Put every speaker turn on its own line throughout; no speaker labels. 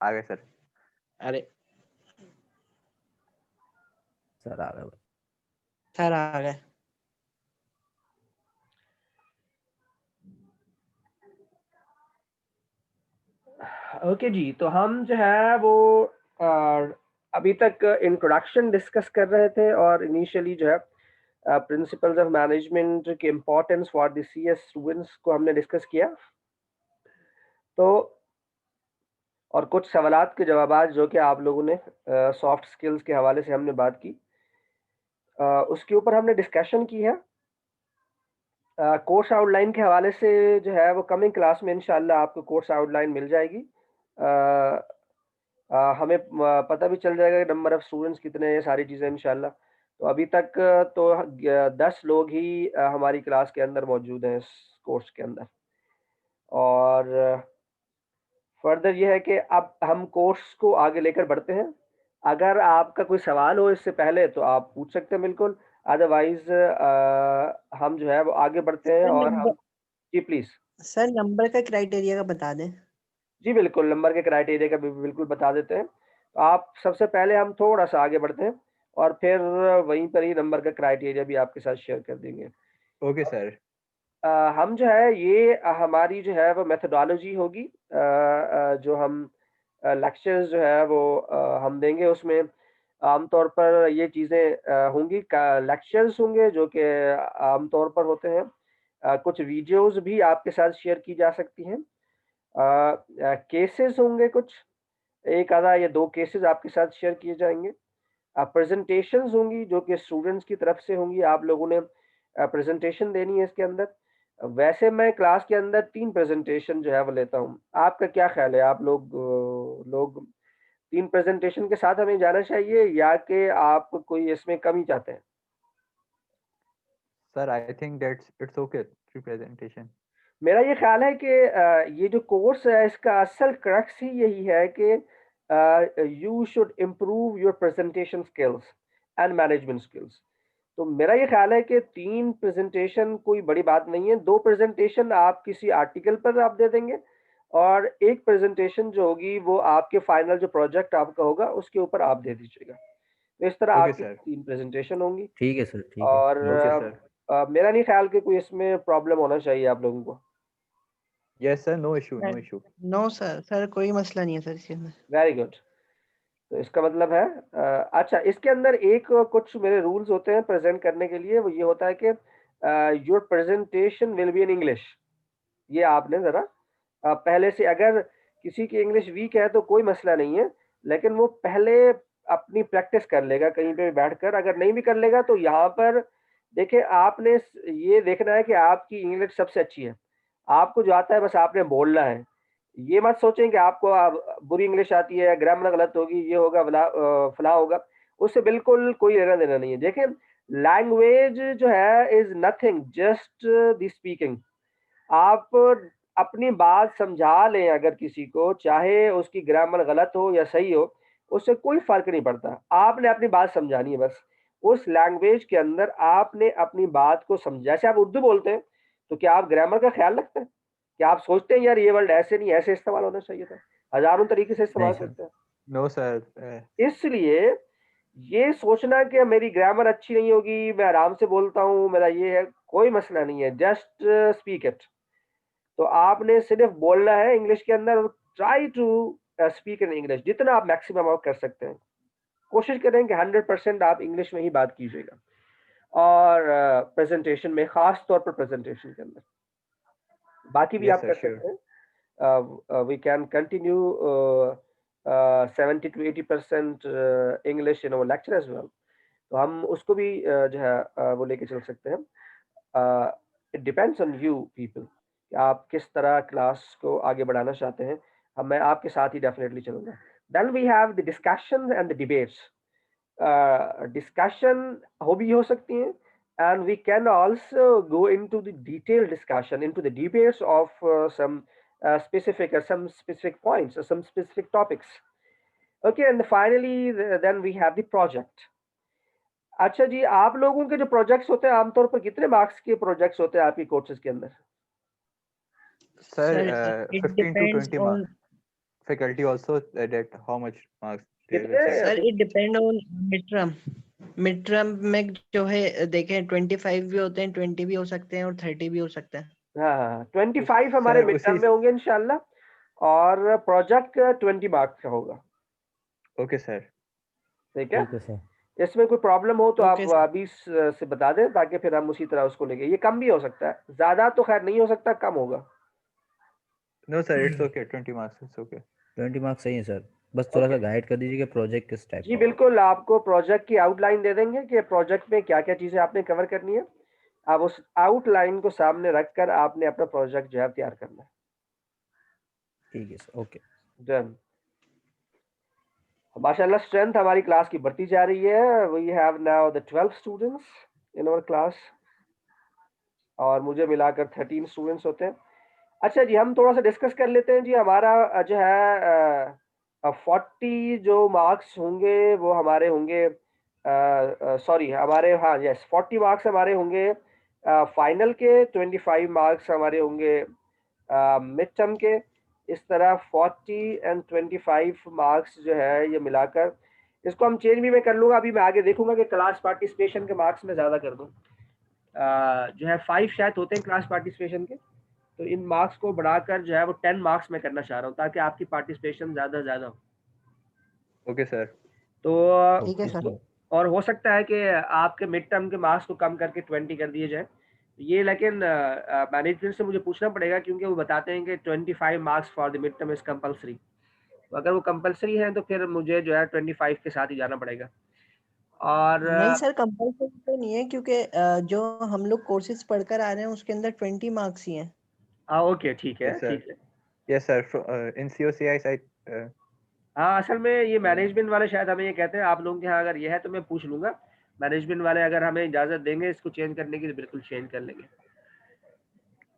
आ गए सर।
अरे
सर आ गए।
सर आ गए।
ओके जी, तो हम जो है वो अभी तक इंट्रोडक्शन डिस्कस कर रहे थे और इनिशियली जो है प्रिंसिपल्स ऑफ मैनेजमेंट की importance for the CS students को हमने डिस्कस किया। तो और कुछ सवालात के जवाब जो कि आप लोगों ने सॉफ्ट स्किल्स के हवाले से हमने बात की, उसके ऊपर हमने डिस्कशन की है। कोर्स आउटलाइन के हवाले से जो है वो कमिंग क्लास में इंशाल्लाह आपको कोर्स आउटलाइन मिल जाएगी। हमें पता भी चल जाएगा कि नंबर ऑफ स्टूडेंट्स कितने हैं, ये सारी चीज़ें इंशाल्लाह। तो अभी तक तो 10 लोग ही हमारी क्लास के अंदर मौजूद हैं इस कोर्स के अंदर। और फर्दर ये है कि अब हम कोर्स को आगे लेकर बढ़ते हैं। अगर आपका कोई सवाल हो इससे पहले तो आप पूछ सकते हैं बिल्कुल, अदरवाइज हम जो है वो आगे बढ़ते हैं। और हम जी प्लीज
सर नंबर का क्राइटेरिया का बता दें।
जी बिल्कुल, नंबर के क्राइटेरिया का बिल्कुल बता देते हैं। तो आप सबसे पहले हम थोड़ा सा आगे बढ़ते हैं और फिर वहीं पर ही नंबर का क्राइटेरिया भी आपके साथ शेयर कर देंगे।
Okay sir.
हम जो है ये हमारी जो है वो मेथोडोलॉजी होगी, जो हम लेक्चर्स जो है वो हम देंगे। उसमें आमतौर पर ये चीज़ें होंगी, लेक्चर्स होंगे जो कि आमतौर पर होते हैं। कुछ वीडियोस भी आपके साथ शेयर की जा सकती हैं। केसेस होंगे कुछ, एक आधा या दो केसेस आपके साथ शेयर किए जाएंगे। प्रेजेंटेशंस होंगी जो कि स्टूडेंट्स की तरफ से होंगी, आप लोगों ने प्रेजेंटेशन देनी है इसके अंदर। वैसे मैं क्लास के अंदर 3 प्रेजेंटेशन जो है वो लेता हूँ। आपका क्या ख्याल है, आप लोग 3 प्रेजेंटेशन के साथ हमें जाना चाहिए या कि आप कोई इसमें कमी चाहते हैं?
Sir I think that's it's okay 3 presentation.
मेरा ये ख्याल है कि ये जो कोर्स है इसका असल क्रक्स ही यही है कि you should improve your presentation skills and management skills. तो मेरा ये ख्याल है कि 3 प्रेजेंटेशन कोई बड़ी बात नहीं है। 2 प्रेजेंटेशन आप किसी आर्टिकल पर आप दे देंगे और एक प्रेजेंटेशन जो होगी वो आपके फाइनल जो प्रोजेक्ट आपका होगा उसके ऊपर आप दे दीजिएगा। तो इस तरह
ओके
आपकी
सर।
3 प्रेजेंटेशन होंगी।
ठीक है सर, ठीक है।
और
ओके सर।
मेरा नहीं ख्याल कि कोई इसमें प्रॉब्लम होना चाहिए आप लोगों को।
Yes sir, no issue no issue.
No sir, sir कोई मसला नहीं है सर इसके अंदर।
Very good. तो इसका मतलब है अच्छा, इसके अंदर एक कुछ मेरे रूल्स होते हैं प्रेजेंट करने के लिए। वो ये होता है कि your presentation will be in English. ये आपने ज़रा पहले से, अगर किसी की इंग्लिश वीक है तो कोई मसला नहीं है, लेकिन वो पहले अपनी प्रैक्टिस कर लेगा कहीं पे बैठकर। अगर नहीं भी कर लेगा तो यहाँ पर देखिए, आपने ये देखना है कि आपकी इंग्लिश सबसे अच्छी है। आपको जो आता है बस आपने बोलना है। ये मत सोचें कि आपको बुरी इंग्लिश आती है, ग्रामर गलत होगी, ये होगा फला होगा। उससे बिल्कुल कोई लेना देना नहीं है। देखें, लैंग्वेज जो है is nothing, just the speaking. आप अपनी बात समझा लें अगर किसी को, चाहे उसकी ग्रामर गलत हो या सही हो, उससे कोई फर्क नहीं पड़ता। आपने अपनी बात समझानी है बस। उस लैंग्वेज के अंदर आपने अपनी बात को समझा। जैसे आप उर्दू बोलते हैं तो क्या आप ग्रामर का ख्याल रखते हैं? क्या आप सोचते हैं यार ये वर्ड ऐसे नहीं, ऐसे इस्तेमाल होना चाहिए था? हजारों तरीके से इस्तेमाल
नहीं सर।
करते हैं।
No sir.
इसलिए ये सोचना कि मेरी ग्रामर अच्छी नहीं होगी, मैं आराम से बोलता हूँ, मेरा ये है, कोई मसला नहीं है। Just speak it. तो आपने सिर्फ बोलना है इंग्लिश के अंदर। Try to speak in English जितना आप मैक्सिमम आप कर सकते हैं। कोशिश करें कि 100% आप इंग्लिश में ही बात कीजिएगा। और प्रेजेंटेशन में, खास तौर पर प्रेजेंटेशन के अंदर, बाकी भी
यस
आप
सर,
कर
श्योर।
सकते हैं। We can continue 70 to 80% English in our lecture as well. तो हम उसको भी जो है वो लेके चल सकते हैं। It depends on you people कि आप किस तरह क्लास को आगे बढ़ाना चाहते हैं। अब मैं आपके साथ ही डेफिनेटली चलूंगा। Then we have the discussion and the debates. Discussion हो भी हो सकती हैं, and we can also go into the detailed discussion, into the debates of some specific points or some specific topics. Okay, and finally then we have the project. अच्छा जी, आप लोगों के जो प्रोजेक्ट्स होते हैं आमतौर पर कितने मार्क्स के प्रोजेक्ट्स होते हैं आपकी कोर्सेज के अंदर?
Sir
it
15 to
depends
20
on
marks. faculty also that how much marks they will
कितने?
assign.
Sir it depend on mid term में जो है देखें 25 भी होते हैं, 20 भी हो सकते हैं और 30 भी हो सकते हैं।
हाँ 25 हमारे
सर,
मिड टर्म
उसी
में होंगे इंशाल्लाह और प्रोजेक्ट 20 मार्क्स का होगा।
Okay sir.
ठीक है,
ठीक है सर।
इसमें कोई प्रॉब्लम हो तो
ओके
आप
सर।
अभी से बता दें ताकि फिर हम उसी तरह उसको लेंगे। ये कम भी हो सकता है, ज्यादा तो खैर नहीं हो सकता, कम होगा।
No sir, it's okay, 20 marks it's okay.
20 marks सही है सर, बस थोड़ा सा
ओके
गाइड कर दीजिए कि प्रोजेक्ट किस टाइप
जी
का
बिल्कुल, आपको प्रोजेक्ट की आउटलाइन दे देंगे कि प्रोजेक्ट में क्या क्या चीजें आपने कवर करनी है। आप उस आउटलाइन को सामने रखकर आपने अपना प्रोजेक्ट जो है तैयार करना है।
ठीक है सर, ओके।
डन। माशाल्लाह स्ट्रेंथ हमारी क्लास की बढ़ती जा रही है। We have now the 12 students in our class और मुझे मिलाकर 13 स्टूडेंट्स होते हैं। अच्छा जी, हम थोड़ा सा डिस्कस कर लेते हैं जी। हमारा जो है 40 जो मार्क्स होंगे वो हमारे होंगे, सॉरी हमारे, हाँ यस 40 मार्क्स हमारे होंगे फाइनल के, 25 मार्क्स हमारे होंगे मिड टर्म के। इस तरह 40 एंड 25 मार्क्स जो है ये मिलाकर, इसको हम चेंज भी मैं कर लूँगा। अभी मैं आगे देखूंगा कि क्लास पार्टिसिपेशन के मार्क्स में ज़्यादा कर दूँ। जो है 5 शायद होते हैं क्लास पार्टिसिपेशन के, तो इन मार्क्स को बढ़ाकर जो है वो 10 मार्क्स में करना चाह रहा हूँ ताकि आपकी पार्टिसिपेशन ज़्यादा हो।
Okay sir.
तो
ठीक है सर।
और हो सकता है कि आपके मिड टर्म के मार्क्स को कम करके 20 कर दिए जाए ये, लेकिन मैनेजमेंट से मुझे पूछना पड़ेगा क्योंकि वो बताते हैं कि 25 marks for the mid term is compulsory. तो अगर वो कंपलसरी है तो फिर मुझे जो है 25 के साथ ही जाना पड़ेगा। और
नहीं सर, कंपल्सरी तो नहीं है क्योंकि जो हम लोग कोर्सेज पढ़कर आ रहे हैं उसके अंदर 20 मार्क्स ही हैं।
ओके ठीक है
यस सर,
ठीक है।
यस सर, इन COCI साइड।
हाँ असल में ये मैनेजमेंट वाले शायद हमें ये कहते हैं, आप लोगों के यहाँ अगर ये है तो मैं पूछ लूंगा। मैनेजमेंट वाले अगर हमें इजाजत देंगे इसको चेंज करने की तो बिल्कुल चेंज कर लेंगे।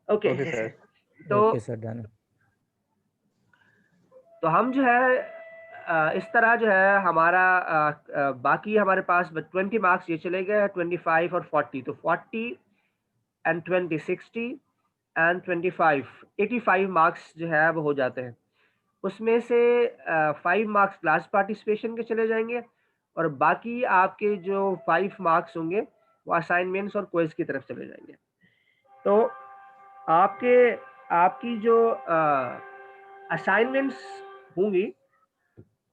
Okay
okay sir.
तो
ओके सर, डन।
तो हम जो है इस तरह जो है हमारा बाकी हमारे पास 20 मार्क्स ये चले गए, 25 और 40, तो 40 एंड 20 60 एंड 25 85 मार्क्स जो है वो हो जाते हैं। उसमें से 5 मार्क्स क्लास पार्टिसिपेशन के चले जाएंगे और बाकी आपके जो 5 मार्क्स होंगे वो असाइनमेंट्स और क्विज की तरफ चले जाएंगे। तो आपकी जो असाइनमेंट्स होंगी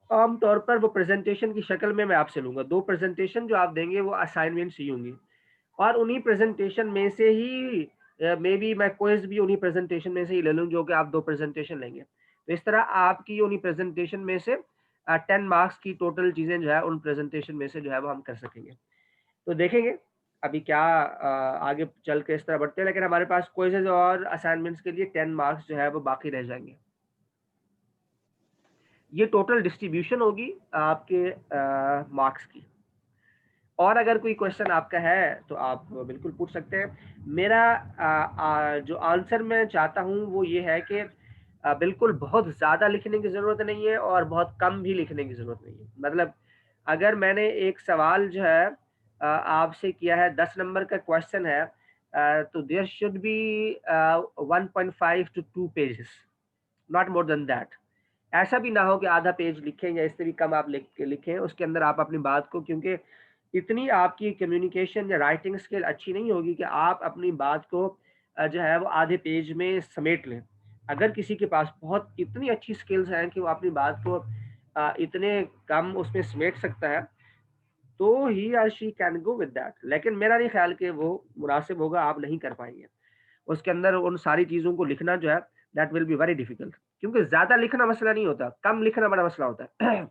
आमतौर पर वो प्रेजेंटेशन की शक्ल में मैं आपसे लूंगा। 2 प्रेजेंटेशन जो आप देंगे वो असाइनमेंट्स ही होंगी और उन्हीं प्रेजेंटेशन में से ही मे बी मैं क्विज भी उन्हीं प्रेजेंटेशन में से ही ले लूँ जो कि आप 2 प्रेजेंटेशन लेंगे। तो इस तरह आपकी उन्हीं प्रेजेंटेशन में से 10 मार्क्स की टोटल चीज़ें जो है उन प्रेजेंटेशन में से जो है वो हम कर सकेंगे। तो देखेंगे अभी क्या आगे चल के इस तरह बढ़ते हैं, लेकिन हमारे पास क्विजेज और असाइनमेंट्स के लिए 10 मार्क्स जो है वो बाकी रह जाएंगे। ये टोटल डिस्ट्रीब्यूशन होगी आपके मार्क्स की। और अगर कोई क्वेश्चन आपका है तो आप बिल्कुल पूछ सकते हैं। मेरा जो आंसर मैं चाहता हूँ वो ये है कि बिल्कुल बहुत ज़्यादा लिखने की ज़रूरत नहीं है और बहुत कम भी लिखने की ज़रूरत नहीं है। मतलब अगर मैंने एक सवाल जो है आपसे किया है 10 नंबर का क्वेश्चन है, तो there should be 1.5 to 2 pages, not more than that. ऐसा भी ना हो कि आधा पेज लिखें या इससे भी कम आप लिखें उसके अंदर आप अपनी बात को, क्योंकि इतनी आपकी कम्युनिकेशन या राइटिंग स्किल अच्छी नहीं होगी कि आप अपनी बात को जो है वो आधे पेज में समेट लें। अगर किसी के पास बहुत इतनी अच्छी स्किल्स हैं कि वो अपनी बात को इतने कम उसमें समेट सकता है तो ही और she can go with that, लेकिन मेरा नहीं ख्याल कि वो मुनासिब होगा, आप नहीं कर पाएंगे। उसके अंदर उन सारी चीज़ों को लिखना जो है that will be very difficult, क्योंकि ज़्यादा लिखना मसला नहीं होता, कम लिखना बड़ा मसला होता है।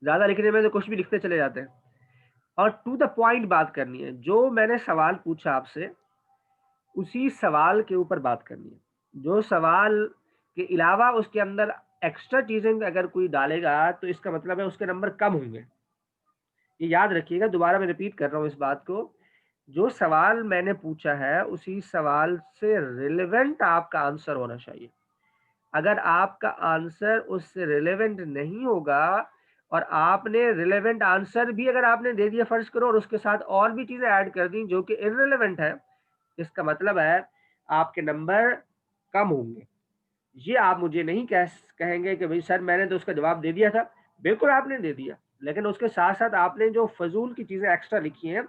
ज़्यादा लिखने में तो कुछ भी लिखते चले जाते हैं और टू द पॉइंट बात करनी है। जो मैंने सवाल पूछा आपसे उसी सवाल के ऊपर बात करनी है। जो सवाल के अलावा उसके अंदर एक्स्ट्रा चीज़ें अगर कोई डालेगा तो इसका मतलब है उसके नंबर कम होंगे। ये याद रखिएगा, दोबारा मैं रिपीट कर रहा हूँ इस बात को। जो सवाल मैंने पूछा है उसी सवाल से रिलेवेंट आपका आंसर होना चाहिए। अगर आपका आंसर उससे रिलेवेंट नहीं होगा और आपने रिलेवेंट आंसर भी अगर आपने दे दिया फर्ज करो और उसके साथ और भी चीजें ऐड कर दी जो कि इररिलेवेंट है, इसका मतलब है आपके नंबर कम होंगे। ये आप मुझे नहीं कहेंगे कि भाई सर मैंने तो उसका जवाब दे दिया था। बिल्कुल आपने दे दिया, लेकिन उसके साथ-साथ आपने जो फ़ज़ूल की चीज़ें एक्स्ट्रा लिखी हैं,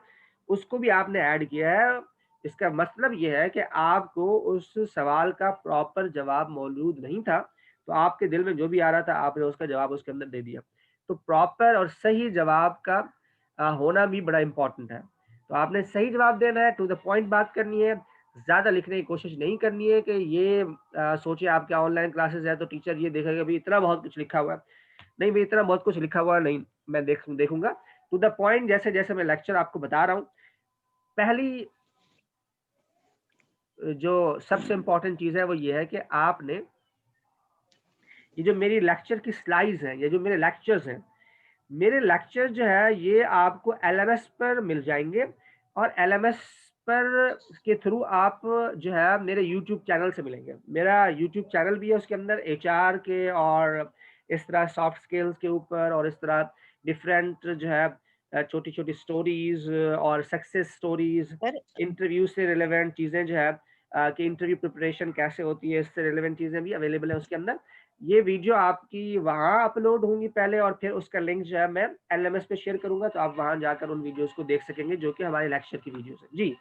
उसको भी आपने ऐड किया है। इसका मतलब ये है कि आपको उस सवाल का प्रॉपर जवाब मौजूद नहीं था, तो आपके दिल में जो भी आ रहा था, आपने उसका जवाब उसके अंदर दे दिया। तो प्रॉपर और सही जवाब का होना भी बड़ा इम्पोर्टेंट है। तो आपने सही जवाब देना है, टू द पॉइंट बात करनी है, ज़्यादा लिखने की कोशिश नहीं करनी है कि ये सोचिए आपके ऑनलाइन क्लासेस है तो टीचर ये देखेगा भाई इतना बहुत कुछ लिखा हुआ है। नहीं भाई इतना बहुत कुछ लिखा हुआ नहीं, मैं देखूँगा। टू द पॉइंट जैसे-जैसे मैं लेक्चर आपको बता रहा हूँ, पहली जो सबसे इम्पोर्टेंट चीज़ है वो ये है कि आपने ये जो मेरी लेक्चर की स्लाइड्स हैं, ये जो मेरे लेक्चर्स हैं, मेरे लेक्चर जो है ये आपको एलएमएस पर मिल जाएँगे और एलएमएस पर के थ्रू आप जो है मेरे यूट्यूब चैनल से मिलेंगे। मेरा यूट्यूब चैनल भी है, उसके अंदर एचआर के और इस तरह सॉफ्ट स्किल्स के ऊपर और इस तरह डिफरेंट जो है छोटी-छोटी स्टोरीज़ और सक्सेस स्टोरीज़,
सर
इंटरव्यू से रिलेवेंट चीज़ें जो है कि इंटरव्यू प्रिपरेशन कैसे होती है, इससे रिलेवेंट चीज़ें भी अवेलेबल है उसके अंदर। ये वीडियो आपकी वहाँ अपलोड होंगी पहले और फिर उसका लिंक जो है मैं एलएमएस पे शेयर करूँगा, तो आप वहाँ जाकर उन वीडियोज़ को देख सकेंगे जो कि हमारे लेक्चर की वीडियोज़ हैं। जी।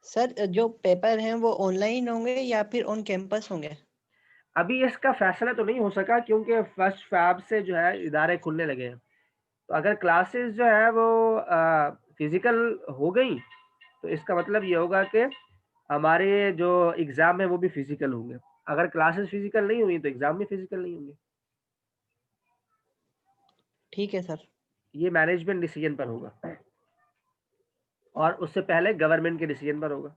सर जो पेपर हैं वो ऑनलाइन होंगे या फिर ऑन कैंपस होंगे?
अभी इसका फैसला तो नहीं हो सका क्योंकि फर्स्ट फ़ैब से जो है इदारे खुलने लगे हैं। तो अगर क्लासेस जो है वो फ़िज़िकल हो गई, तो इसका मतलब ये होगा कि हमारे जो एग्ज़ाम है वो भी फ़िज़िकल होंगे। अगर क्लासेस फ़िज़िकल नहीं हुई तो एग्ज़ाम भी फ़िज़िकल नहीं होंगे।
ठीक है सर।
ये मैनेजमेंट डिसीजन पर होगा और उससे पहले गवर्नमेंट के डिसीजन पर होगा।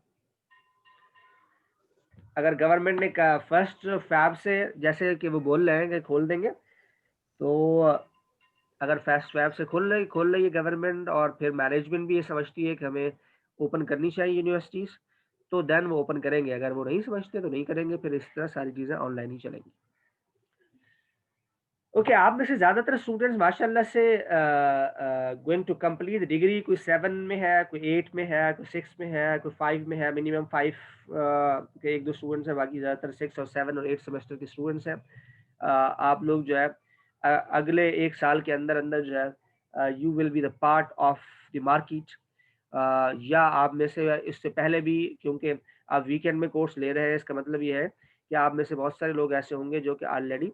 अगर गवर्नमेंट ने कहा फर्स्ट फ़ैब से जैसे कि वो बोल रहे हैं कि खोल देंगे, तो अगर फर्स्ट फ़ैब से खोल रही है गवर्नमेंट और फिर मैनेजमेंट भी ये समझती है कि हमें ओपन करनी चाहिए यूनिवर्सिटीज़, तो देन वो ओपन करेंगे। अगर वो नहीं समझते तो नहीं करेंगे, फिर इस तरह सारी चीज़ें ऑनलाइन ही चलेंगी। ओके, आप में से ज़्यादातर स्टूडेंट्स माशाल्लाह से गोइंग टू कंप्लीट डिग्री कोई 7 में है, कोई 8 में है, कोई 6 में है, कोई 5 में है, मिनिमम 5 के 1-2 स्टूडेंट्स हैं, बाकी ज़्यादातर 6 और 7 और 8 सेमेस्टर के स्टूडेंट्स हैं। आप लोग जो है अगले 1 साल के अंदर-अंदर जो है you will be the part of the market या आप में से इससे पहले भी क्योंकि आप वीकेंड में कोर्स ले रहे हैं, इसका मतलब ये है कि आप में से बहुत सारे लोग ऐसे होंगे जो कि ऑलरेडी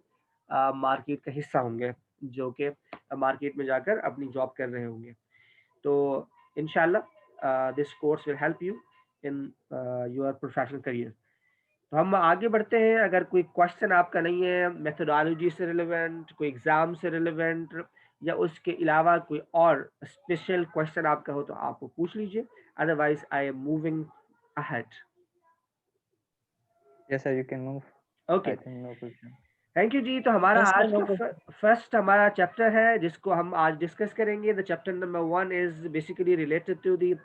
मार्केट का हिस्सा होंगे, जो कि मार्केट में जाकर अपनी जॉब कर रहे होंगे। तो इंशाल्लाह this course will help you in your professional career. तो हम आगे बढ़ते हैं। अगर कोई क्वेश्चन आपका नहीं है मेथोडोलॉजी से रिलेवेंट, कोई एग्ज़ाम से रिलेवेंट या उसके अलावा कोई और स्पेशल क्वेश्चन आपका हो तो आप वो पूछ लीजिए, otherwise I am moving ahead.
Yes, sir, you can move.
Okay.
I think no question.
Thank you जी। तो हमारा
यस सर,
आज
नो
का
क्वेश्चन।
फर्स्ट हमारा चैप्टर है जिसको हम आज डिस्कस करेंगे। The chapter number 1 is basically related to the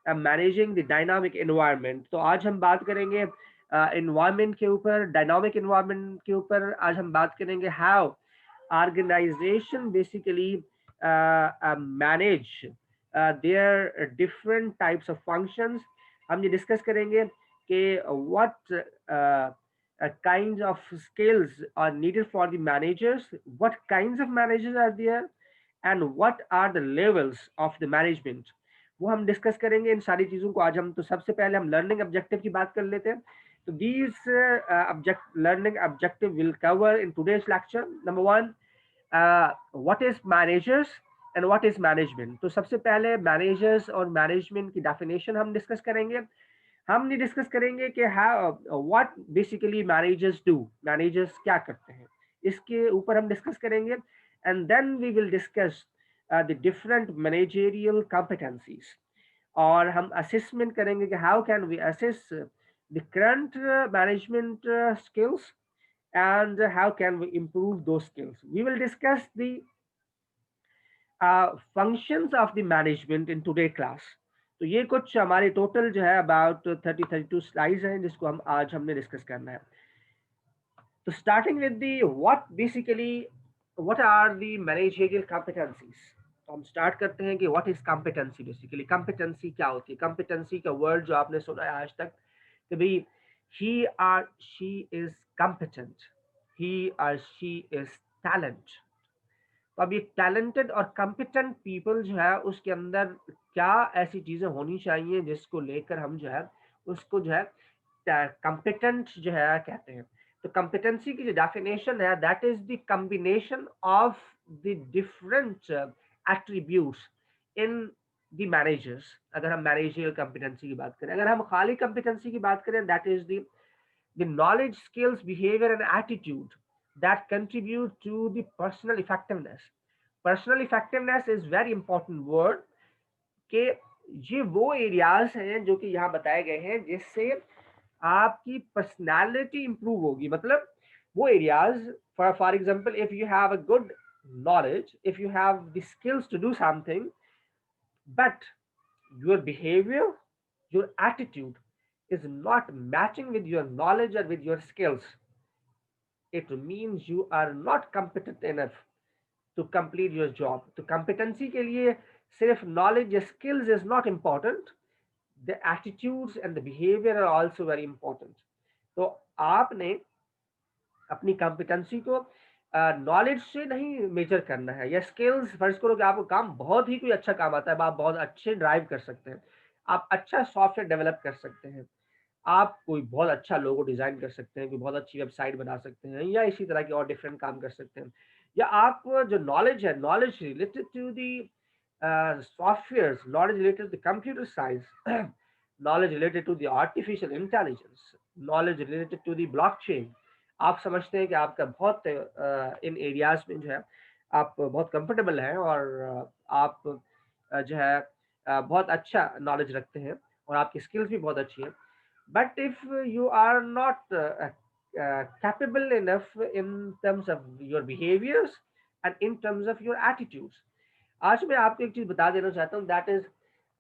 managing the dynamic environment. तो आज हम बात करेंगे एनवायरनमेंट के ऊपर, डायनामिक एनवायरनमेंट के ऊपर आज हम बात करेंगे how organisation basically manage their different types of functions. हम ये डिस्कस करेंगे कि what kinds of skills are needed for the managers, what kinds of managers are there, and what are the levels of the management। वो हम discuss करेंगे इन सारी चीज़ों को आज। हम तो सबसे पहले हम लर्निंग ऑब्जेक्टिव की बात कर लेते हैं। तो these learning objective will cover in today's lecture। Number 1, what is managers and what is management। तो सबसे पहले managers और management की definition हम डिस्कस करेंगे। हम ये डिस्कस करेंगे कि what basically managers do, managers क्या करते हैं, इसके ऊपर हम डिस्कस करेंगे। And then we will discuss the different managerial competencies और हम असेसमेंट करेंगे कि how can we assess the current management skills and how can we improve those skills। We will discuss the functions of the management in today class। तो ये कुछ हमारी total जो है अबाउट 32 स्लाइड्स हैं जिसको हम आज हमने डिस्कस करना है। तो starting with the what basically what are the managerial competencies. तो हम स्टार्ट करते हैं कि what is competency. Basically competency क्या होती है। कॉम्पिटेंसी का वर्ड जो आपने सुना है आज तक कि भाई he or she is competent, he or she is talent। तो अब ये टैलेंटेड और कॉम्पिटेंट पीपल जो है उसके अंदर क्या ऐसी चीजें होनी चाहिए जिसको लेकर हम जो है उसको जो है कॉम्पिटेंट जो है कहते हैं। तो कॉम्पिटेंसी की जो डेफिनेशन है that is the combination of the different attributes in the managers. अगर हम मैनेजरियल कॉम्पिटेंसी की बात करें, अगर हम खाली कॉम्पिटेंसी की बात करें, that is the knowledge, skills, behavior, and attitude that contribute to the personal effectiveness। Personal effectiveness is very important word कि ये वो एरियाज हैं जो कि यहाँ बताए गए हैं जिससे आपकी पर्सनालिटी इंप्रूव होगी। मतलब वो areas for example, if you have a good knowledge, if you have the skills to do something, but your behavior, your attitude is not matching with your knowledge or with your skills, it means you are not competent enough to complete your job। तो competency के लिए सिर्फ knowledge या skills is not important, the attitudes and the behavior are also very important। तो आपने अपनी competency को knowledge से नहीं मेजर करना है या स्किल्स। फर्ज करो कि आपको काम बहुत ही कोई अच्छा काम आता है, आप बहुत अच्छे ड्राइव कर सकते हैं, आप अच्छा सॉफ्टवेयर डेवलप कर सकते हैं, आप कोई बहुत अच्छा लोगो डिजाइन कर सकते हैं, कोई बहुत अच्छी वेबसाइट बना सकते हैं, या इसी तरह के और डिफरेंट काम कर सकते हैं। या आप जो नॉलेज है, knowledge related to the software, knowledge related to computer science, knowledge related to the artificial intelligence, knowledge related to the blockchain, आप समझते हैं कि आपका बहुत इन एरियाज में जो है आप बहुत कंफर्टेबल हैं और आप जो है बहुत अच्छा नॉलेज रखते हैं और आपकी स्किल्स भी बहुत अच्छी हैं। But if you are not capable enough in terms of your behaviors and in terms of your attitudes। आज मैं आपको एक चीज बता देना चाहता हूँ, दैट इज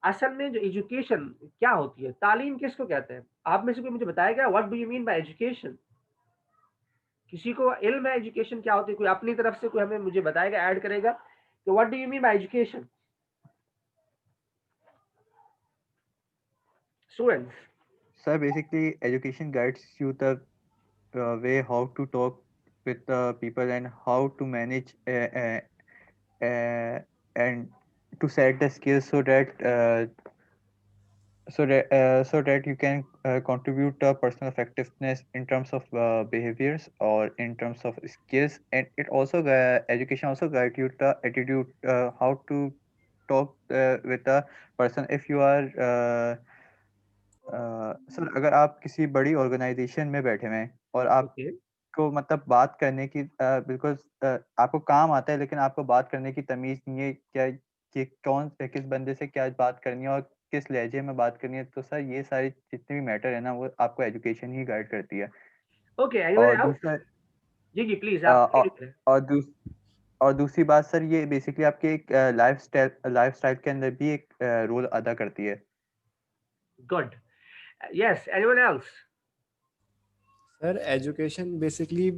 असल में जो एजुकेशन क्या होती है, तालीम किसको कहते हैं? आप में से कोई मुझे बताएगा what do you mean by education? किसी को इल्म है एजुकेशन क्या होती है? कोई अपनी तरफ से कोई हमें मुझे बताएगा, ऐड करेगा कि what do you mean by education? Students.
Sir, basically, education guides you the way how to talk with the people and how to manage and to set the skills so that you can contribute to personal effectiveness in terms of behaviors or in terms of skills. And it also education also guide you the attitude, how to talk with a person if you are sir अगर आप किसी बड़ी organisation में बैठे हुए हैं और
okay
आपको मतलब बात करने की बिल्कुल आपको काम आता है लेकिन आपको बात करने की तमीज नहीं है क्या कि कौन किस बंदे से क्या बात करनी है और किस लहजे में बात करनी है, तो सर ये सारी जितने भी मैटर है ना वो आपको एजुकेशन ही गाइड करती है।
ओके
और
एनीवन एल्स?
दूसरा
जी जी प्लीज
अ,
आप
औ,
continue करें।
और दूस, और दूसरी बात सर ये बेसिकली आपके एक लाइफ स्टाइल के अंदर भी एक रोल अदा करती है।
Good. Yes anyone else?
Sir education basically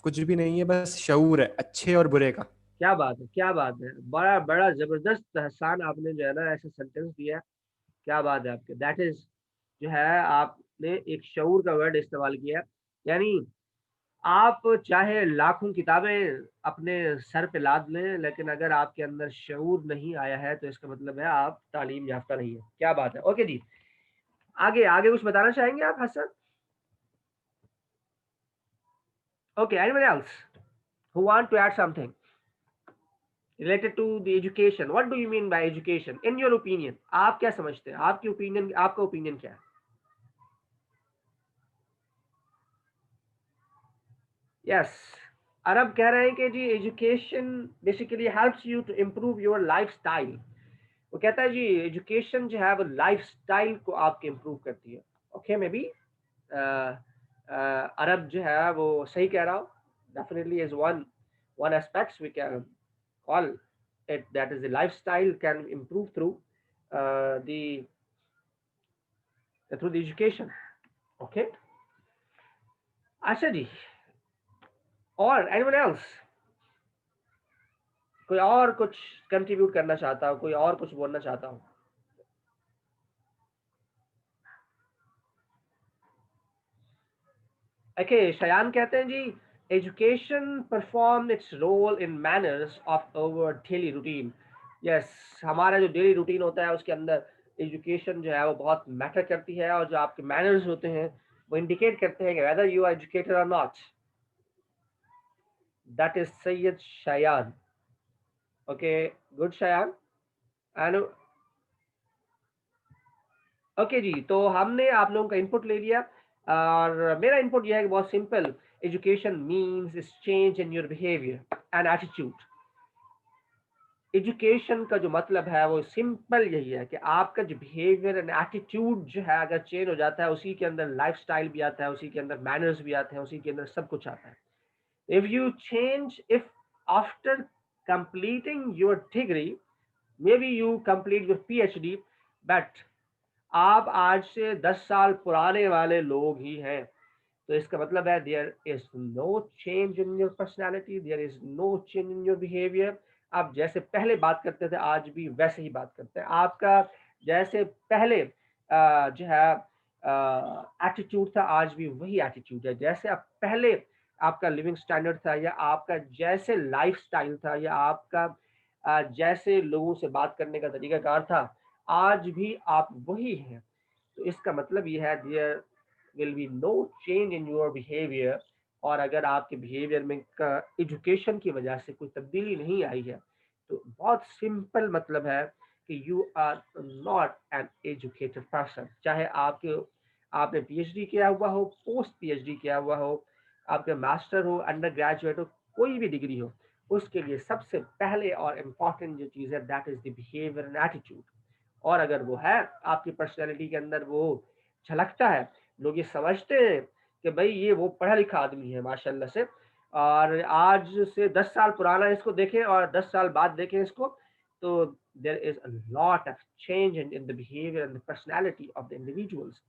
कुछ भी नहीं है, बस शऊर है अच्छे और बुरे का।
क्या बात है, क्या बात है, बड़ा बड़ा जबरदस्त हसान आपने जो है ना ऐसे सेंटेंस दिया है। क्या बात है आपके, दैट इज जो है आपने एक शऊर का वर्ड इस्तेमाल किया। यानी आप चाहे लाखों किताबें अपने सर पे लाद लें, लेकिन अगर आपके अंदर शऊर नहीं आया है तो इसका मतलब है आप तालीम याफ्ता नहीं है। क्या बात है। ओके जी, आगे आगे कुछ बताना चाहेंगे आप Hasan? Okay anyone else who want to add something related to the education? What do you mean by education in your opinion? आप क्या समझते हैं, आपकी ओपिनियन, आपका ओपिनियन क्या है? यस, अरब कह रहे हैं कि जी education basically helps you to improve your lifestyle. वो कहता है जी एजुकेशन जो है वो लाइफ स्टाइल को आपके इम्प्रूव करती है। ओके मे बी अरब जो है वो सही कह रहा हो। Definitely is one aspects we can call it, that is the lifestyle can improve through the education। okay, अच्छा जी, और एनीवन एल्स? कोई और कुछ कंट्रीब्यूट करना चाहता हो, कोई और कुछ बोलना चाहता हो? ओके, शयान कहते हैं जी, education perform its role in manners of our daily routine. Yes, हमारा जो डेली रूटीन होता है उसके अंदर एजुकेशन जो है वो बहुत मैटर करती है, और जो आपके मैनर्स होते हैं वो इंडिकेट करते हैं कि वेदर यू आर एजुकेटेड और not. That is Syed Shayan. Okay, good Shayan. And okay जी, तो हमने आप लोगों का इनपुट ले लिया, और मेरा इनपुट यह है कि बहुत simple, education means is change in your behaviour and attitude. Education का जो मतलब है वो सिंपल यही है कि आपका जो बिहेवियर एंड एटीट्यूड जो है अगर चेंज हो जाता है, उसी के अंदर लाइफस्टाइल भी आता है, उसी के अंदर मैनर्स भी आते हैं, उसी के अंदर सब कुछ आता है। If you change, if after completing your degree, may be you complete your PhD, but आप आज से 10 साल पुराने वाले लोग ही हैं, तो इसका मतलब है there is no change in your personality, there is no change in your behaviour. आप जैसे पहले बात करते थे आज भी वैसे ही बात करते हैं। आपका जैसे पहले जो है एटीट्यूड था, आज भी वही एटीट्यूड है। जैसे आप पहले आपका लिविंग स्टैंडर्ड था, या आपका जैसे लाइफ स्टाइल था, या आपका जैसे लोगों से बात करने का तरीकाकार था, आज भी आप वही हैं। तो इसका मतलब ये है there will be no change in your behaviour. और अगर आपके बिहेवियर में एजुकेशन की वजह से कोई तब्दीली नहीं आई है, तो बहुत सिंपल मतलब है कि you are not an educated person. चाहे आपने PhD किया हुआ हो, पोस्ट PhD किया हुआ हो, आपके मास्टर हो, अंडर ग्रेजुएट हो, कोई भी डिग्री हो, उसके लिए सबसे पहले और इम्पॉर्टेंट जो चीज़ है that is the behaviour and attitude. और अगर वो है आपकी पर्सनैलिटी के अंदर, वो झलकता है, लोग ये समझते हैं कि भाई ये वो पढ़ा लिखा आदमी है माशाल्लाह से, और आज से 10 साल पुराना इसको देखें और 10 साल बाद देखें इसको, तो there is a lot of change in the behaviour and the personality of the individuals.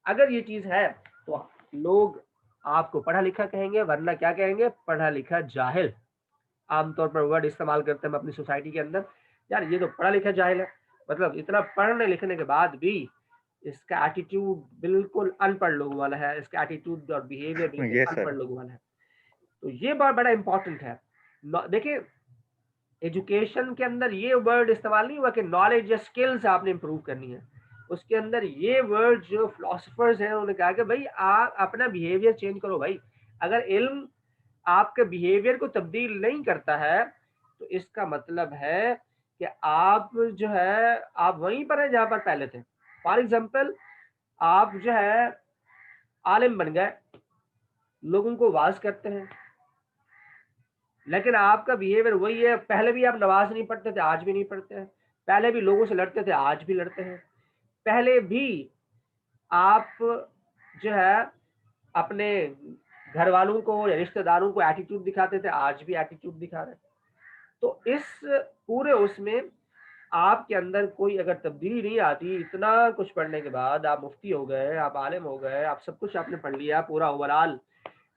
अगर ये चीज़ है तो लोग आपको पढ़ा लिखा कहेंगे, वरना क्या कहेंगे, पढ़ा लिखा जाहिल। आमतौर पर वर्ड इस्तेमाल करते हैं हम अपनी सोसाइटी के अंदर, यार ये तो पढ़ा लिखा जाहिल है, मतलब इतना पढ़ने लिखने के बाद भी इसका एटीट्यूड बिल्कुल अनपढ़ लोगों वाला है, इसका एटीट्यूड और बिहेवियर बिल्कुल
Yes,
अनपढ़
sir.
लोगों वाला है। तो ये बहुत बड़ा इंपॉर्टेंट है। देखिए, एजुकेशन के अंदर ये वर्ड इस्तेमाल नहीं हुआ कि नॉलेज या स्किल्स आपने इंप्रूव करनी है। उसके अंदर ये वर्ड जो फिलोसफर्स हैं उन्होंने कहा कि भाई आप अपना बिहेवियर चेंज करो। भाई अगर इल्म आपके बिहेवियर को तब्दील नहीं करता है, तो इसका मतलब है कि आप जो है आप वहीं पर हैं जहां पर पहले थे। फॉर एग्जाम्पल, आप जो है आलिम बन गए, लोगों को वाज करते हैं, लेकिन आपका बिहेवियर वही है। पहले भी आप नमाज नहीं पढ़ते थे, आज भी नहीं पढ़ते हैं। पहले भी लोगों से लड़ते थे, आज भी लड़ते हैं। पहले भी आप जो है अपने घर वालों को या रिश्तेदारों को एटीट्यूड दिखाते थे, आज भी एटीट्यूड दिखा रहे हैं। तो इस पूरे उसमें आपके अंदर कोई अगर तब्दीली नहीं आती, इतना कुछ पढ़ने के बाद आप मुफ्ती हो गए, आप आलिम हो गए, आप सब कुछ आपने पढ़ लिया, पूरा ओवरऑल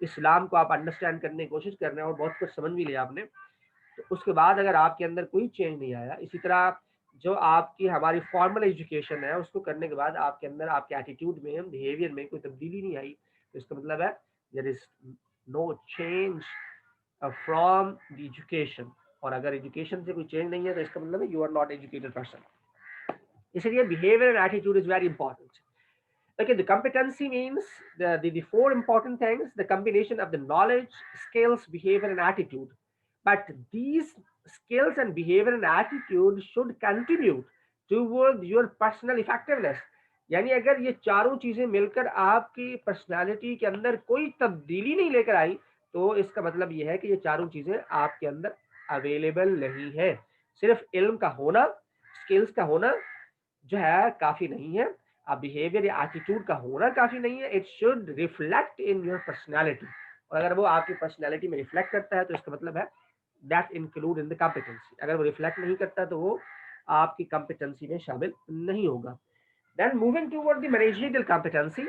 इस्लाम को आप अंडरस्टैंड करने की कोशिश कर रहे हैं और बहुत कुछ समझ भी लिया आपने, तो उसके बाद अगर आपके अंदर कोई चेंज नहीं आया, इसी तरह जो आपकी हमारी फॉर्मल एजुकेशन है उसको करने के बाद आपके अंदर आपके एटीट्यूड में, बिहेवियर में कोई तब्दीली नहीं आई, तो इसका मतलब है there is no change from the education. और अगर एजुकेशन से कोई चेंज नहीं है तो इसका मतलब है you are not educated person. इसलिए behaviour and attitude is very important. Okay, the competency means the four important things: the combination of the knowledge, skills, behavior, and attitude. But these skills and behavior and attitude should contribute toward your personal effectiveness. यानी अगर ये चारों चीजें मिलकर आपकी personality के अंदर कोई तब्दीली नहीं लेकर आई, तो इसका मतलब ये है कि ये चारों चीजें आपके अंदर अवेलेबल नहीं है। सिर्फ इल्म का होना, स्किल्स का होना जो है काफी नहीं है, अब बिहेवियर या एटीट्यूड का होना काफी नहीं है। It should reflect in your personality, और अगर वो आपकी पर्सनालिटी में रिफ्लेक्ट करता है तो इसका मतलब है that include in the competency. अगर वो रिफ्लेक्ट नहीं करता तो वो आपकी कॉम्पिटेंसी में शामिल नहीं होगा। Then moving toward the managerial competency,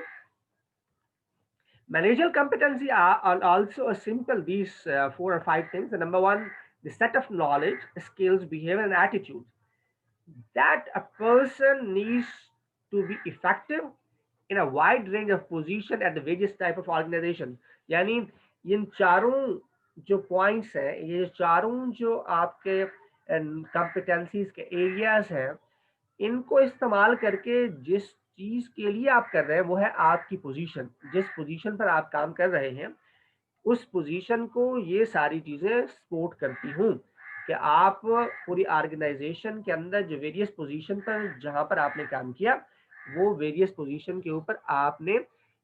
managerial competency are also a simple these 4 or 5 things. The number one, the set of knowledge, skills, behavior, and attitude that a person needs to be effective in a wide range of position at the various type of organization. यानी इन चारों जो points हैं, ये चारों जो आपके competencies के areas हैं, इनको इस्तेमाल करके जिस चीज के लिए आप कर रहे हैं वो है आपकी पोजीशन। जिस पोजीशन पर आप काम कर रहे हैं उस पोजीशन को ये सारी चीजें सपोर्ट करती हूँ कि आप पूरी ऑर्गेनाइजेशन के अंदर जो वेरियस पोजीशन पर जहां पर आपने काम किया, वो वेरियस पोजीशन के ऊपर आपने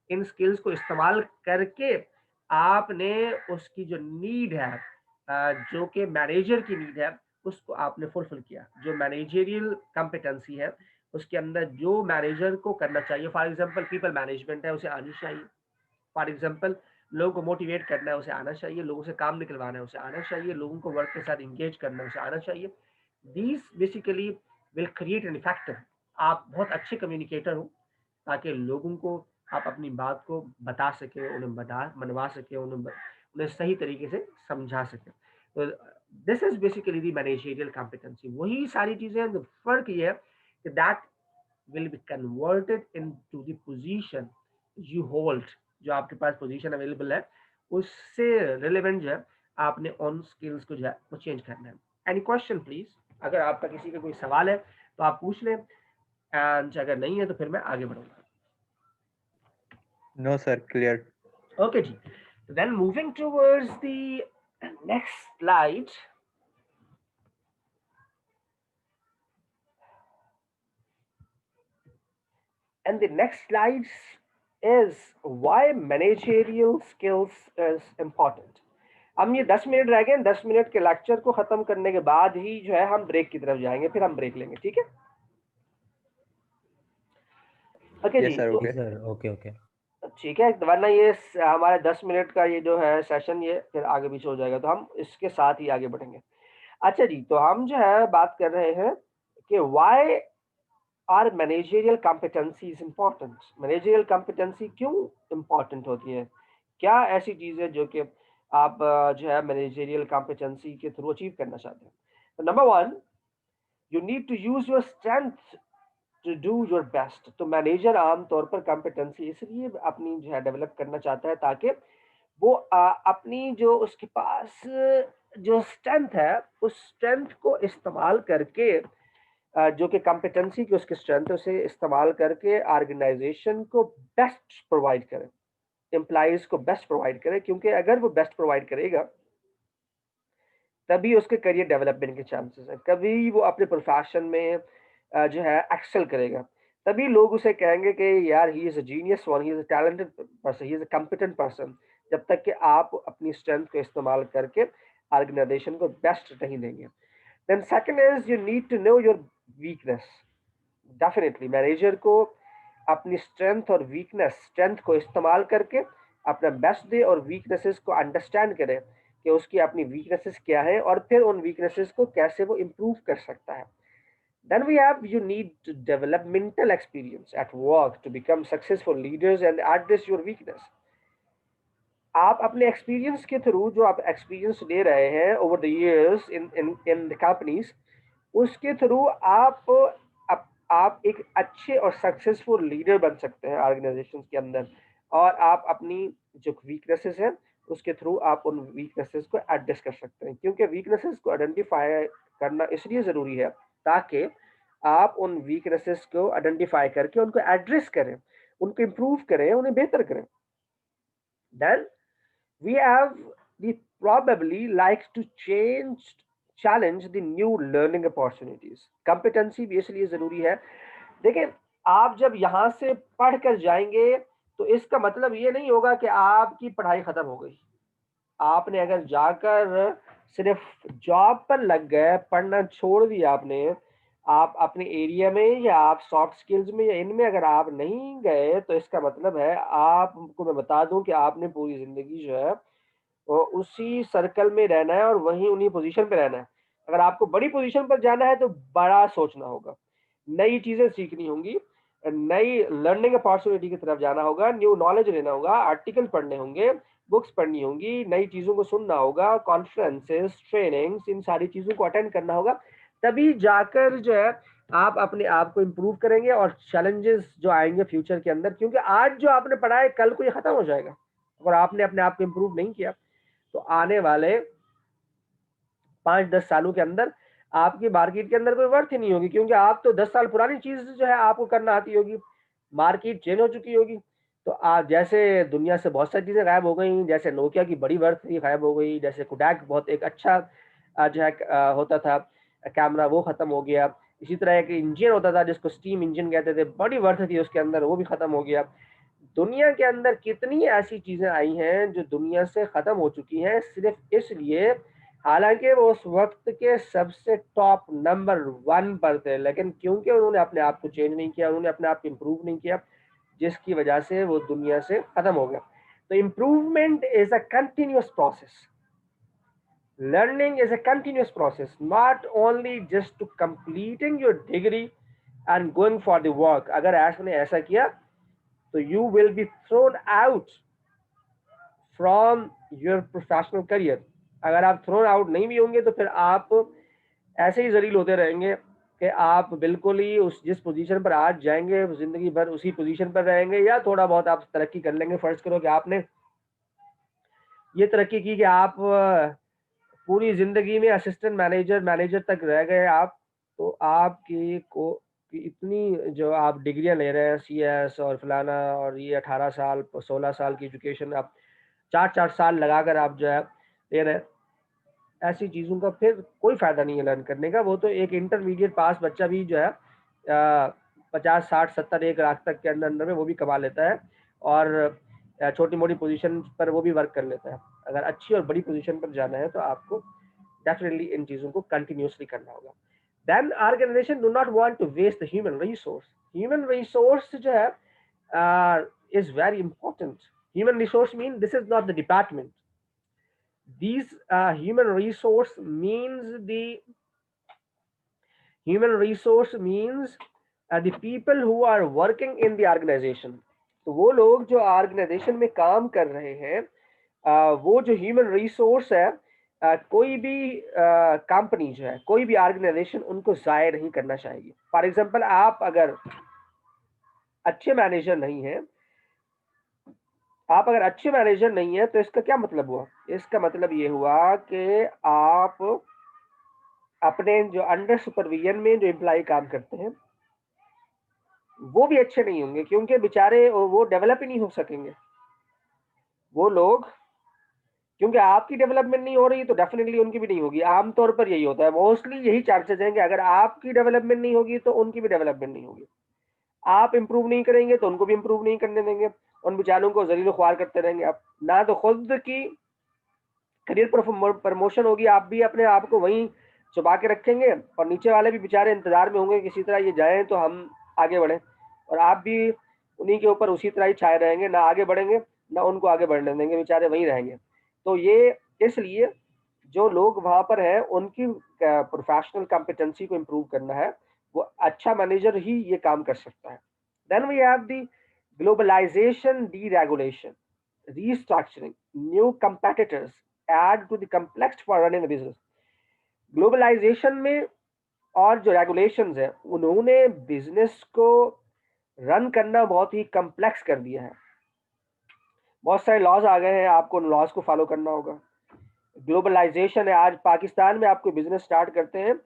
इन स्किल्स को इस्तेमाल करके आपने उसकी जो नीड है, जो कि मैनेजर की नीड है, उसको आपने फुलफिल किया। जो मैनेजरियल कॉम्पिटेंसी है उसके अंदर जो मैनेजर को करना चाहिए, फॉर एग्जांपल पीपल मैनेजमेंट है, उसे आनी चाहिए। फॉर एग्जांपल लोगों को मोटिवेट करना है, उसे आना चाहिए। लोगों से काम निकलवाना है, उसे आना चाहिए। लोगों को वर्क के साथ इंगेज करना है, उसे आना चाहिए। These basically will create an effect. आप बहुत अच्छे कम्युनिकेटर हो ताकि लोगों को आप अपनी बात को बता सके, उन्हें मनवा सके, उन्हें सही तरीके से समझा सके। तो this is basically the managerial competency. वही सारी चीजें, फर्क ये है कि that will be converted into the position you hold. जो आपके पास पोजीशन अवेलेबल है उससे रिलेवेंट जो है आपने उन स्किल्स को जो है वो चेंज करना है। Any question please? अगर आपका किसी का कोई सवाल है तो आप पूछ लें, एंड अगर नहीं है तो फिर मैं आगे बढ़ूंगा।
No, sir, clear.
Okay ji, then moving towards the next slide. And the next slide is why managerial skills is important. हम ये 10 मिनट रह गए, 10 मिनट के लेक्चर को खत्म करने के बाद ही जो है हम ब्रेक की तरफ जाएंगे, फिर हम ब्रेक लेंगे, ठीक है? ओके
Yes,
जी,
sir,
तो
okay.
सर ओके ओके
ठीक है, वरना ये हमारे 10 मिनट का ये जो है सेशन ये फिर आगे पीछे हो जाएगा, तो हम इसके साथ ही आगे बढ़ेंगे। अच्छा जी, तो हम जो है बात कर रहे हैं कि why are managerial competencies important. Managerial competency क्यों इंपॉर्टेंट होती है? क्या ऐसी चीज है जो कि आप जो है मैनेजरियल कॉम्पिटेंसी के थ्रू अचीव करना चाहते हैं? Number 1, you need to use your strength to do your best. तो मैनेजर आमतौर पर कॉम्पिटेंसी इसलिए अपनी जो है डेवलप करना चाहता है ताकि वो अपनी जो उसके पास जो स्ट्रेंथ है उस स्ट्रेंथ को इस्तेमाल करके जो कि कॉम्पिटेंसी की उसकी स्ट्रेंथ है उसे इस्तेमाल करके ऑर्गेनाइजेशन को बेस्ट प्रोवाइड करे, एम्प्लॉइज को बेस्ट प्रोवाइड करे। क्योंकि अगर वो बेस्ट प्रोवाइड करेगा तभी उसके करियर डेवलपमेंट के चांसेस है, कभी वो अपने प्रोफेशन में जो है एक्सेल करेगा, तभी लोग उसे कहेंगे कि यार he is a genius one, he is a talented person, he is a competent person. जब तक कि आप अपनी स्ट्रेंथ को इस्तेमाल करके ऑर्गेनाइजेशन को बेस्ट नहीं देंगे। Then second is you need to know your weakness. Definitely manager को अपनी स्ट्रेंथ और वीकनेस, स्ट्रेंथ को इस्तेमाल करके अपना बेस्ट दे और वीकनेसेस को अंडरस्टैंड करे कि उसकी अपनी वीकनेसेस क्या है और फिर उन वीकनेसेस को कैसे वो इम्प्रूव कर सकता है। Then we have, you need to develop mental experience at work to become successful leaders and address your weakness. आप अपने एक्सपीरियंस के थ्रू जो आप एक्सपीरियंस ले रहे हैं over the years in the companies, उसके थ्रू आप एक अच्छे और सक्सेसफुल लीडर बन सकते हैं ऑर्गेनाइजेशन के अंदर। और आप अपनी जो वीकनेसेस हैं उसके थ्रू आप उन वीकनेसेस को एड्रेस कर सकते हैं। क्योंकि वीकनेसेस को आइडेंटिफाई करना इसलिए ज़रूरी है ताकि आप उन वीकनेसेस को आइडेंटिफाई करके उनको एड्रेस करें, उनको इम्प्रूव करें, उन्हें बेहतर करें। Then we have the probably like to challenge the new learning opportunities. Competency भी इसलिए जरूरी है। देखिए, आप जब यहाँ से पढ़ कर जाएंगे तो इसका मतलब ये नहीं होगा कि आपकी पढ़ाई खत्म हो गई। आपने अगर जाकर सिर्फ जॉब पर लग गए, पढ़ना छोड़ दिया आपने, आप अपने एरिया में या आप सॉफ्ट स्किल्स में या इनमें अगर आप नहीं गए, तो इसका मतलब है, आपको मैं बता दूं कि आपने पूरी जिंदगी जो है वो उसी सर्कल में रहना है और वहीं उन्हीं पोजीशन पे रहना है। अगर आपको बड़ी पोजीशन पर जाना है तो बड़ा सोचना होगा, नई चीजें सीखनी होंगी, नई लर्निंग अपॉर्चुनिटी की तरफ जाना होगा, न्यू नॉलेज लेना होगा, आर्टिकल पढ़ने होंगे, बुक्स पढ़नी होंगी, नई चीजों को सुनना होगा, कॉन्फ्रेंसेस, ट्रेनिंग्स, इन सारी चीजों को अटेंड करना होगा। तभी जाकर जो है आप अपने आप को इम्प्रूव करेंगे और चैलेंजेस जो आएंगे फ्यूचर के अंदर, क्योंकि आज जो आपने पढ़ा है कल को ये खत्म हो जाएगा। अगर आपने अपने आप को इम्प्रूव नहीं किया तो आने वाले 5-10 सालों के अंदर आपकी मार्केट के अंदर कोई वर्थ ही नहीं होगी, क्योंकि आप तो 10 साल पुरानी चीज जो है आपको करना आती होगी, मार्केट चेंज हो चुकी होगी। तो आज जैसे दुनिया से बहुत सारी चीजें गायब हो गई, जैसे नोकिया की बड़ी वर्थ थी गायब हो गई, जैसे कोडैक बहुत एक अच्छा जो है होता था कैमरा, वो खत्म हो गया। इसी तरह एक इंजन होता था जिसको स्टीम इंजन कहते थे, बड़ी वर्थ थी उसके अंदर, वो भी खत्म हो गया। दुनिया के अंदर कितनी ऐसी चीजें आई हैं जो दुनिया से खत्म हो चुकी हैं सिर्फ इसलिए, हालांकि वो उस वक्त के सबसे टॉप नंबर 1 पर थे, लेकिन क्योंकि उन्होंने अपने आप को चेंज नहीं किया, उन्होंने अपने आप को इम्प्रूव नहीं किया, जिसकी वजह से वो दुनिया से खत्म हो गया। तो improvement is a continuous process, learning is a continuous process, not only just to completing your degree and going for the work। अगर आपने ऐसा किया तो you will be thrown out from your professional career। अगर आप thrown out नहीं भी होंगे तो फिर आप ऐसे ही जलील होते रहेंगे कि आप बिल्कुल ही उस जिस पोजीशन पर आज जाएंगे जिंदगी भर उसी पोजीशन पर रहेंगे, या थोड़ा बहुत आप तरक्की कर लेंगे। फर्ज करो कि आपने ये तरक्की की कि आप पूरी जिंदगी में असिस्टेंट मैनेजर तक रह गए आप, तो आपकी को कि इतनी जो आप डिग्रियां ले रहे हैं CS और फलाना, और ये 18 साल 16 साल की एजुकेशन आप 4 साल लगाकर आप जो है ले रहे हैं, ऐसी चीज़ों का फिर कोई फायदा नहीं है लर्न करने का। वो तो एक इंटरमीडिएट पास बच्चा भी जो है 50 60 70 1 लाख तक के अंदर में वो भी कमा लेता है, और छोटी मोटी पोजीशन पर वो भी वर्क कर लेता है। अगर अच्छी और बड़ी पोजीशन पर जाना है तो आपको डेफिनेटली इन चीज़ों को कंटिन्यूसली करना होगा। Then organisation do not want to waste the human resource. Human resource जो है is very important. Human resource mean this is not the department, these human resource means the people who are working in the organization। तो वो लोग जो organisation में काम कर रहे हैं, वो जो ह्यूमन रिसोर्स है, कोई भी कंपनी जो है, कोई भी ऑर्गेनाइजेशन उनको जाया नहीं करना चाहिए। फॉर एग्जांपल आप अगर अच्छे मैनेजर नहीं हैं, तो इसका क्या मतलब हुआ? इसका मतलब ये हुआ कि आप अपने जो अंडर सुपरविजन में जो एम्प्लॉय काम करते हैं वो भी अच्छे नहीं होंगे, क्योंकि बेचारे वो डेवलप ही नहीं हो सकेंगे वो लोग, क्योंकि आपकी डेवलपमेंट नहीं हो रही तो डेफिनेटली उनकी भी नहीं होगी। आमतौर पर यही होता है, मोस्टली यही चांसेस हैं कि अगर आपकी डेवलपमेंट नहीं होगी तो उनकी भी डेवलपमेंट नहीं होगी। आप इंप्रूव नहीं करेंगे तो उनको भी इंप्रूव नहीं करने देंगे, उन बेचारों को जलील ख्वार करते रहेंगे आप। ना तो खुद की करियर प्रमोशन होगी, आप भी अपने आप को वहीं छुपा के रखेंगे, और नीचे वाले भी बेचारे इंतजार में होंगे किसी तरह ये जाएं तो हम आगे बढ़ें, और आप भी उन्हीं के ऊपर उसी तरह ही छाए रहेंगे, ना आगे बढ़ेंगे ना उनको आगे बढ़ने देंगे, बेचारे वहीं रहेंगे। तो ये इसलिए जो लोग वहां पर हैं उनकी प्रोफेशनल कॉम्पिटेंसी को इम्प्रूव करना है, वो अच्छा मैनेजर ही ये काम कर सकता है। Then we have the globalisation, deregulation, restructuring, new competitors add to the complex for running a business। Globalisation में और जो रेगुलेशंस है उन्होंने बिजनेस को रन करना बहुत ही कम्प्लेक्स कर दिया है। बहुत सारे लॉज आ गए हैं, आपको उन लॉज को फॉलो करना होगा। ग्लोबलाइजेशन है, आज पाकिस्तान में आपको बिजनेस स्टार्ट करते हैं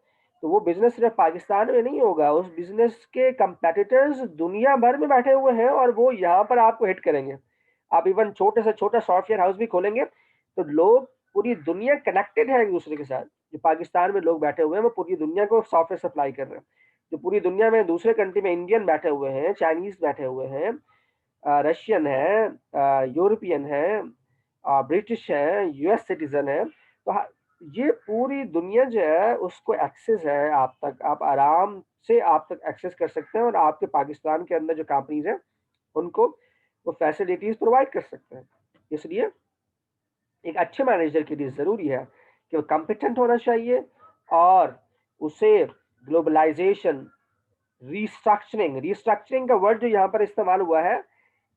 तो वो बिजनेस सिर्फ पाकिस्तान में नहीं होगा, उस बिजनेस के कंपेटिटर्स दुनिया भर में बैठे हुए हैं और वो यहाँ पर आपको हिट करेंगे। आप इवन छोटे से छोटा सॉफ्टवेयर हाउस भी खोलेंगे तो लोग पूरी दुनिया कनेक्टेड है एक दूसरे के साथ। जो पाकिस्तान में लोग बैठे हुए हैं वो पूरी दुनिया को सॉफ्टवेयर सप्लाई कर रहे हैं। जो पूरी दुनिया में दूसरे कंट्री में इंडियन बैठे हुए हैं, चाइनीज बैठे हुए हैं, रशियन है, यूरोपियन है, ब्रिटिश है, US सिटीजन है, तो ये पूरी दुनिया जो है उसको एक्सेस है आप तक, आप आराम से आप तक एक्सेस कर सकते हैं, और आपके पाकिस्तान के अंदर जो कंपनीज हैं उनको वो फैसिलिटीज प्रोवाइड कर सकते हैं। इसलिए एक अच्छे मैनेजर के लिए ज़रूरी है कि वो कॉम्पिटेंट होना चाहिए, और उसे ग्लोबलाइजेशन, रिस्ट्रक्चरिंग का वर्ड जो यहाँ पर इस्तेमाल हुआ है,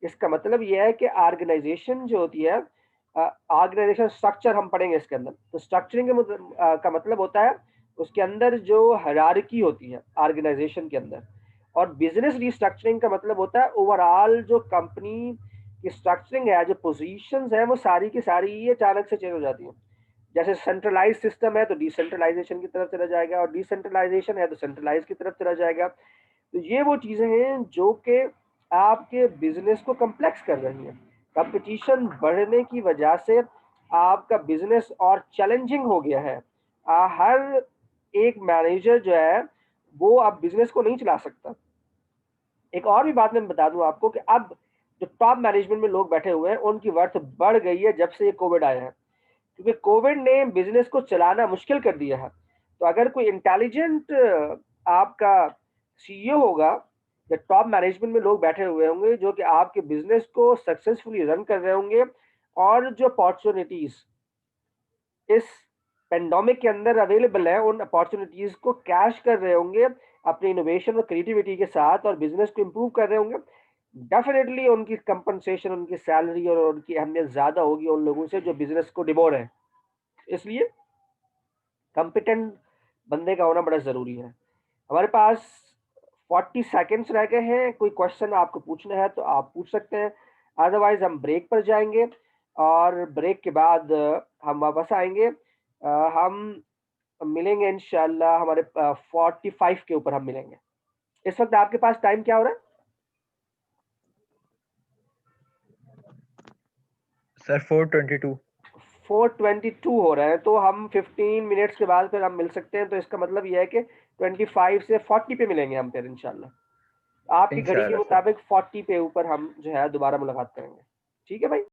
इसका मतलब ये है कि ऑर्गेनाइजेशन जो होती है, ऑर्गेनाइजेशन स्ट्रक्चर हम पढ़ेंगे इसके अंदर। तो स्ट्रक्चरिंग का मतलब होता है उसके अंदर जो हायरार्की होती है ऑर्गेनाइजेशन के अंदर, और बिजनेस रिस्ट्रक्चरिंग का मतलब होता है ओवरऑल जो कंपनी कि स्ट्रक्चरिंग है, जो पोजीशंस है वो सारी की सारी ही अचानक से चेंज हो जाती है। जैसे सेंट्रलाइज सिस्टम है तो डिसेंट्रलाइजेशन की तरफ चला जाएगा, और डिसेंट्रलाइजेशन है तो सेंट्रलाइज की तरफ चला जाएगा। तो ये वो चीजें हैं जो कि आपके बिजनेस को कम्प्लेक्स कर रही हैं। कंपटीशन बढ़ने की वजह से आपका बिजनेस और चैलेंजिंग हो गया है। हर एक मैनेजर जो है वो अब बिजनेस को नहीं चला सकता। एक और भी बात मैं बता दूं आपको कि अब जो टॉप मैनेजमेंट में लोग बैठे हुए हैं उनकी वर्थ बढ़ गई है जब से ये कोविड आया है, क्योंकि कोविड ने बिजनेस को चलाना मुश्किल कर दिया है। तो अगर कोई इंटेलिजेंट आपका सीईओ होगा या टॉप मैनेजमेंट में लोग बैठे हुए होंगे जो कि आपके बिजनेस को सक्सेसफुली रन कर रहे होंगे, और जो अपॉर्चुनिटीज इस पेंडेमिक के अंदर अवेलेबल है उन अपॉर्चुनिटीज को कैश कर रहे होंगे अपनी इनोवेशन और क्रिएटिविटी के साथ, और बिजनेस को इंप्रूव कर रहे होंगे, डेफिनेटली उनकी कंपनसेशन, उनकी सैलरी और उनकी अहमियत ज्यादा होगी उन लोगों से जो बिजनेस को डिबोर है। इसलिए कॉम्पिटेंट बंदे का होना बड़ा जरूरी है। हमारे पास 40 सेकेंड्स रह गए हैं। कोई क्वेश्चन आपको पूछना है तो आप पूछ सकते हैं, अदरवाइज हम ब्रेक पर जाएंगे और ब्रेक के बाद हम वापस आएंगे। हम मिलेंगे इंशाल्लाह हमारे 45 के ऊपर हम मिलेंगे। इस वक्त आपके पास टाइम क्या हो रहा है?
सर 4:22।
4:22 हो रहा है, तो हम 15 मिनट्स के बाद फिर हम मिल सकते हैं। तो इसका मतलब यह है कि 25 से 40 पे मिलेंगे हम फिर इंशाल्लाह। आपकी घड़ी के
इंशाल्लाह सर।
मुताबिक 40 पे ऊपर हम जो है दोबारा मुलाकात करेंगे। ठीक है भाई।